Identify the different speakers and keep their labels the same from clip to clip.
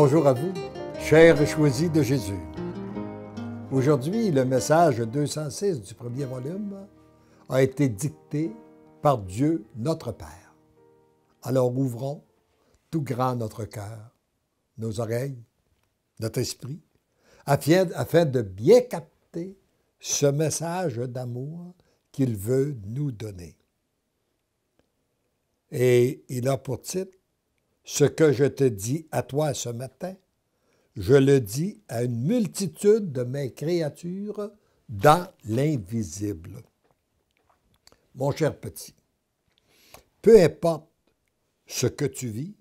Speaker 1: Bonjour à vous, chers et choisis de Jésus. Aujourd'hui, le message 206 du premier volume a été dicté par Dieu notre Père. Alors ouvrons tout grand notre cœur, nos oreilles, notre esprit, afin de bien capter ce message d'amour qu'il veut nous donner. Et il a pour titre « Ce que je te dis à toi ce matin, je le dis à une multitude de mes créatures dans l'invisible. » Mon cher petit, peu importe ce que tu vis,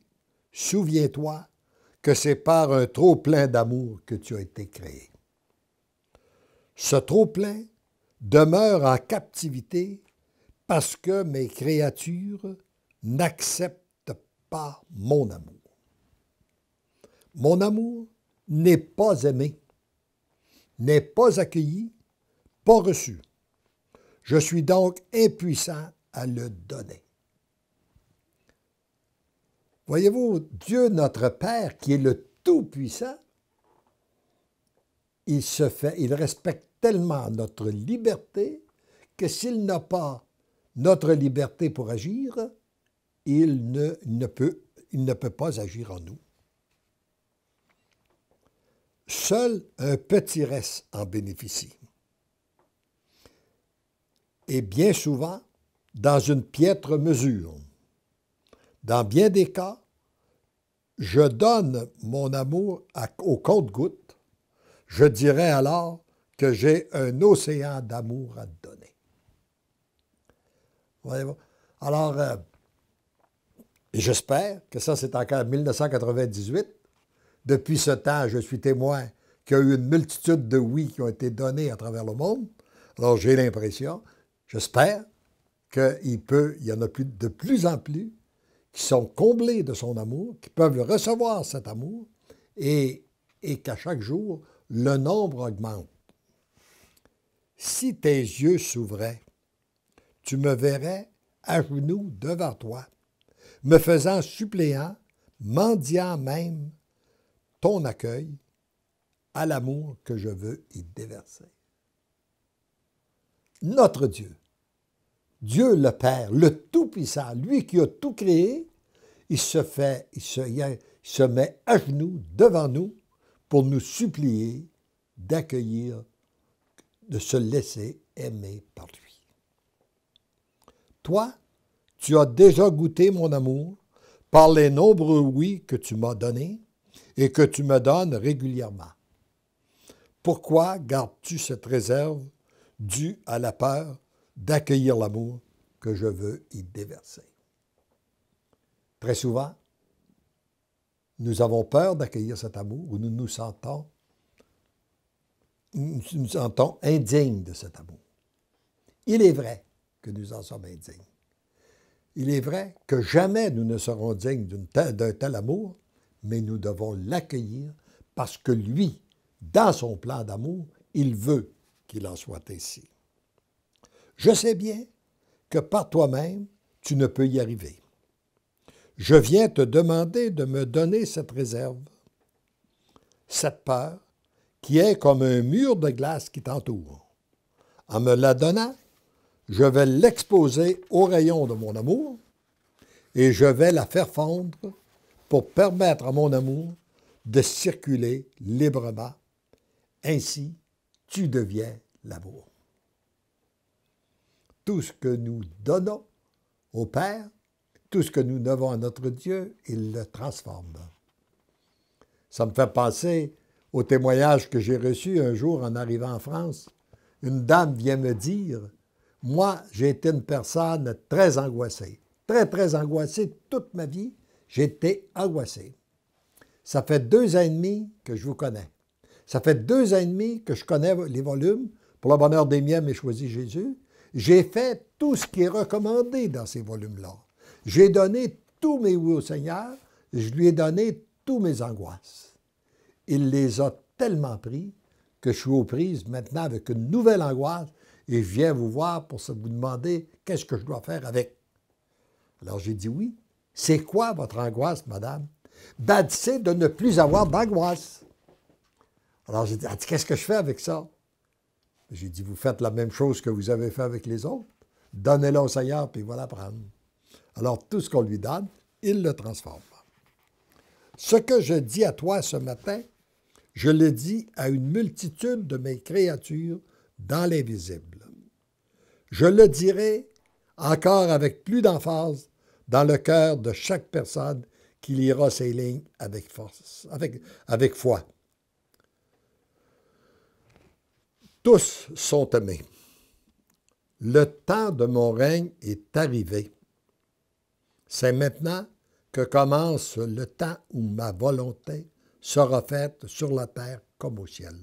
Speaker 1: souviens-toi que c'est par un trop-plein d'amour que tu as été créé. Ce trop-plein demeure en captivité parce que mes créatures n'acceptent pas mon amour. Mon amour n'est pas aimé, n'est pas accueilli, pas reçu. Je suis donc impuissant à le donner. Voyez-vous, Dieu notre Père, qui est le Tout-Puissant, il respecte tellement notre liberté que s'il n'a pas notre liberté pour agir, il ne peut pas agir en nous. Seul un petit reste en bénéficie. Et bien souvent, dans une piètre mesure. Dans bien des cas, je donne mon amour au compte-gouttes. Je dirais alors que j'ai un océan d'amour à donner. Voyez-vous? Alors, j'espère que ça, c'est encore 1998. Depuis ce temps, je suis témoin qu'il y a eu une multitude de oui qui ont été donnés à travers le monde. Alors, j'ai l'impression, j'espère qu'il y en a de plus en plus qui sont comblés de son amour, qui peuvent recevoir cet amour et qu'à chaque jour, le nombre augmente. Si tes yeux s'ouvraient, tu me verrais à genoux devant toi, me faisant suppléant, mendiant même ton accueil à l'amour que je veux y déverser. Notre Dieu, Dieu le Père, le Tout-Puissant, lui qui a tout créé, il se met à genoux devant nous pour nous supplier d'accueillir, de se laisser aimer par lui. Toi, tu as déjà goûté mon amour par les nombreux oui que tu m'as donnés et que tu me donnes régulièrement. Pourquoi gardes-tu cette réserve due à la peur d'accueillir l'amour que je veux y déverser? Très souvent, nous avons peur d'accueillir cet amour ou nous nous sentons indignes de cet amour. Il est vrai que nous en sommes indignes. Il est vrai que jamais nous ne serons dignes d'un tel amour, mais nous devons l'accueillir parce que lui, dans son plan d'amour, il veut qu'il en soit ainsi. Je sais bien que par toi-même, tu ne peux y arriver. Je viens te demander de me donner cette réserve, cette peur qui est comme un mur de glace qui t'entoure. En me la donnant, je vais l'exposer aux rayons de mon amour et je vais la faire fondre pour permettre à mon amour de circuler librement. Ainsi, tu deviens l'amour. Tout ce que nous donnons au Père, tout ce que nous devons à notre Dieu, il le transforme. Ça me fait penser au témoignage que j'ai reçu un jour en arrivant en France. Une dame vient me dire, « Moi, j'ai été une personne très angoissée, très angoissée toute ma vie. J'ai été angoissé. Ça fait 2 ans et demi que je vous connais. Ça fait 2 ans et demi que je connais les volumes. Pour le bonheur des miens, mais choisi Jésus. J'ai fait tout ce qui est recommandé dans ces volumes-là. J'ai donné tous mes oui au Seigneur. Je lui ai donné tous mes angoisses. Il les a tellement pris que je suis aux prises maintenant avec une nouvelle angoisse et je viens vous voir pour vous demander qu'est-ce que je dois faire avec. Alors j'ai dit oui. C'est quoi votre angoisse, madame? Ben, c'est de ne plus avoir d'angoisse. Alors, j'ai dit, qu'est-ce que je fais avec ça? J'ai dit, vous faites la même chose que vous avez fait avec les autres. Donnez-le au Seigneur, puis il va la prendre. Alors, tout ce qu'on lui donne, il le transforme. Ce que je dis à toi ce matin, je le dis à une multitude de mes créatures dans l'invisible. Je le dirai encore avec plus d'emphase dans le cœur de chaque personne qui lira ces lignes avec force, avec foi. Tous sont aimés. Le temps de mon règne est arrivé. C'est maintenant que commence le temps où ma volonté sera faite sur la terre comme au ciel.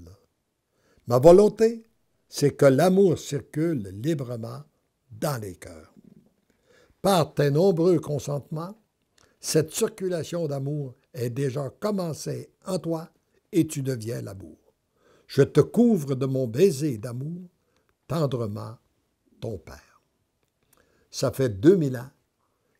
Speaker 1: Ma volonté, c'est que l'amour circule librement dans les cœurs. Par tes nombreux consentements, cette circulation d'amour est déjà commencée en toi et tu deviens l'amour. Je te couvre de mon baiser d'amour, tendrement, ton Père. Ça fait 2000 ans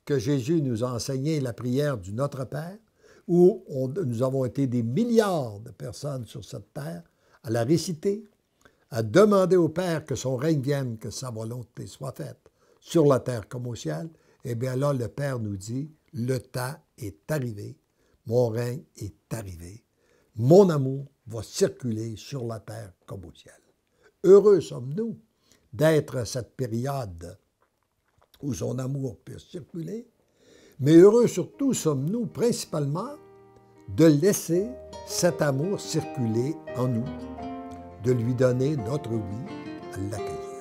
Speaker 1: que Jésus nous a enseigné la prière du Notre Père, où nous avons été des milliards de personnes sur cette terre à la réciter, à demander au Père que son règne vienne, que sa volonté soit faite sur la terre comme au ciel. Eh bien là, le Père nous dit, le temps est arrivé, mon règne est arrivé, mon amour va circuler sur la terre comme au ciel. Heureux sommes-nous d'être à cette période où son amour peut circuler, mais heureux surtout sommes-nous principalement de laisser cet amour circuler en nous, de lui donner notre oui, à l'accueillir.